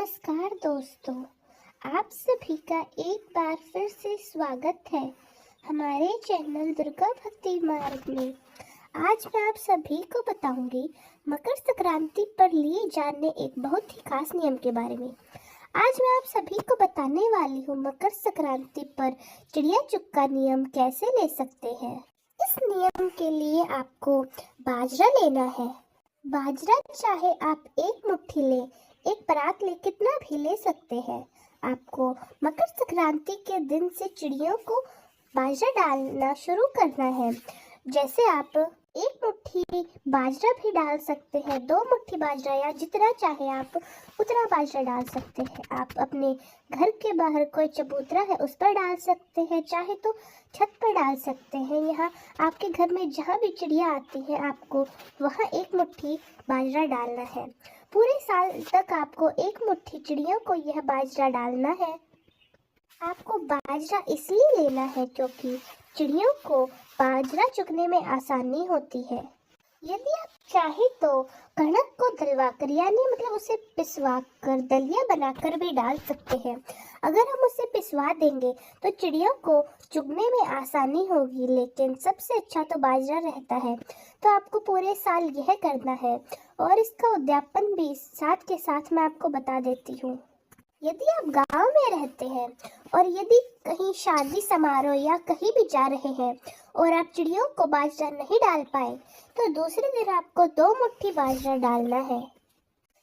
नमस्कार दोस्तों, आप सभी का एक बार फिर से स्वागत है हमारे चैनल दुर्गा भक्ति मार्ग में। आज मैं आप सभी को बताऊंगी मकर संक्रांति पर लिए जाने एक बहुत ही खास नियम के बारे में। आज मैं आप सभी को बताने वाली हूँ मकर संक्रांति पर चिड़िया चुग का नियम कैसे ले सकते हैं। इस नियम के लिए आपको बाजरा लेना है। बाजरा चाहे आप एक मुट्ठी ले, एक परात ले, कितना भी ले सकते हैं। आपको मकर संक्रांति के दिन से चिड़ियों को बाजरा डालना शुरू करना है। जैसे आप एक मुट्ठी बाजरा भी डाल सकते हैं, 2 मुट्ठी बाजरा या जितना चाहे आप उतना बाजरा डाल सकते हैं। आप अपने घर के बाहर कोई चबूतरा है उस पर डाल सकते हैं, चाहे तो छत पर डाल सकते हैं। यहाँ आपके घर में जहाँ भी चिड़िया आती है आपको वहाँ एक मुट्ठी बाजरा डालना है। पूरे साल तक आपको एक मुट्ठी चिड़ियों को यह बाजरा डालना है। आपको बाजरा इसलिए लेना है क्योंकि चिड़ियों को बाजरा चुगने में आसानी होती है। यदि आप चाहे तो कणक को दलवाकर यानी उसे पिसवा कर दलिया बनाकर भी डाल सकते हैं। अगर हम उसे पिसवा देंगे तो चिड़ियों को चुगने में आसानी होगी, लेकिन सबसे अच्छा तो बाजरा रहता है। तो आपको पूरे साल यह करना है और इसका उद्यापन भी साथ के साथ मैं आपको बता देती हूँ। यदि आप गांव में रहते हैं और यदि कहीं शादी समारोह या कहीं भी जा रहे हैं और आप चिड़ियों को बाजरा नहीं डाल पाए तो दूसरे दिन आपको 2 मुट्ठी बाजरा डालना है।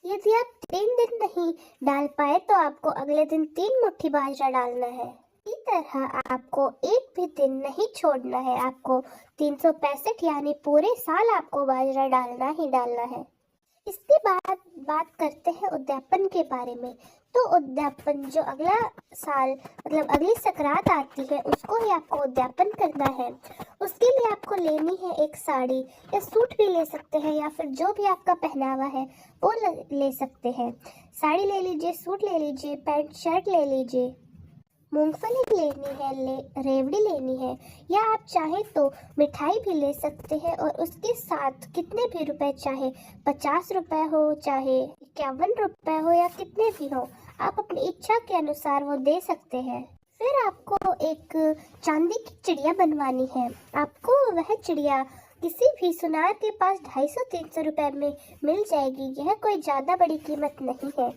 यदि आप 3 दिन नहीं डाल पाए तो आपको अगले दिन 3 मुट्ठी बाजरा डालना है। इसी तरह आपको एक भी दिन नहीं छोड़ना है। आपको 365 यानी पूरे साल आपको बाजरा डालना ही डालना है। इसके बाद बात करते हैं उद्यापन के बारे में। तो उद्यापन जो अगला साल अगली संक्रांत आती है उसको ही आपको उद्यापन करना है। उसके लिए आपको लेनी है एक साड़ी या सूट भी ले सकते हैं, या फिर जो भी आपका पहनावा है वो ले सकते हैं। साड़ी ले लीजिए, सूट ले लीजिए, पैंट शर्ट ले लीजिए, मूंगफली लेनी है, रेवड़ी लेनी है, या आप चाहे तो मिठाई भी ले सकते हैं। और उसके साथ कितने भी रुपए, चाहे 50 रुपए हो, चाहे 51 रुपए हो, या कितने भी हो, आप अपनी इच्छा के अनुसार वो दे सकते हैं। फिर आपको एक चांदी की चिड़िया बनवानी है। आपको वह चिड़िया किसी भी सुनार के पास 250-300 रुपए में मिल जाएगी। यह कोई ज़्यादा बड़ी कीमत नहीं है।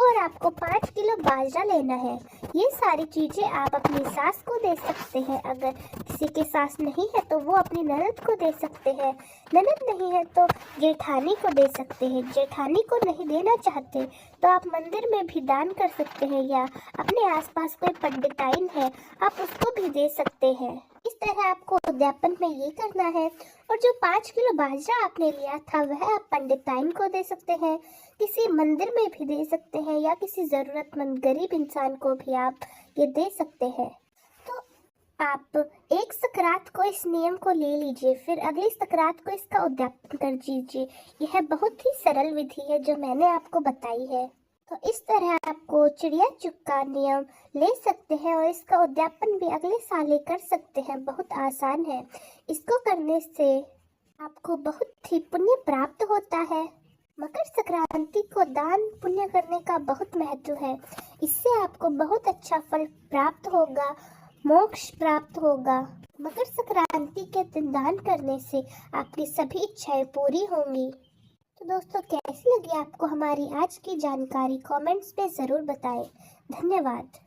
और आपको 5 किलो बाजरा लेना है। ये सारी चीज़ें आप अपनी सास को दे सकते हैं। अगर किसी के सास नहीं है तो वो अपनी ननद को दे सकते हैं। ननद नहीं है तो जेठानी को दे सकते हैं। जेठानी को नहीं देना चाहते तो आप मंदिर में भी दान कर सकते हैं, या अपने आसपास कोई पंडिताइन है आप उसको भी दे सकते हैं। इस तरह आपको उद्यापन में ये करना है। और जो 5 किलो बाजरा आपने लिया था वह आप पंडिताइन को दे सकते हैं, किसी मंदिर में भी दे सकते हैं, या किसी ज़रूरतमंद गरीब इंसान को भी आप ये दे सकते हैं। तो आप एक संक्रांत को इस नियम को ले लीजिए, फिर अगली संक्रांत को इसका उद्यापन कर दीजिए। यह बहुत ही सरल विधि है जो मैंने आपको बताई है। तो इस तरह आपको चिड़िया चुग का नियम ले सकते हैं और इसका उद्यापन भी अगले साल ही कर सकते हैं। बहुत आसान है। इसको करने से आपको बहुत ही पुण्य प्राप्त होता है। मकर संक्रांति को दान पुण्य करने का बहुत महत्व है। इससे आपको बहुत अच्छा फल प्राप्त होगा, मोक्ष प्राप्त होगा। मकर संक्रांति के दिन दान करने से आपकी सभी इच्छाएं पूरी होंगी। तो दोस्तों, कैसी लगी आपको हमारी आज की जानकारी? कमेंट्स में ज़रूर बताएं। धन्यवाद।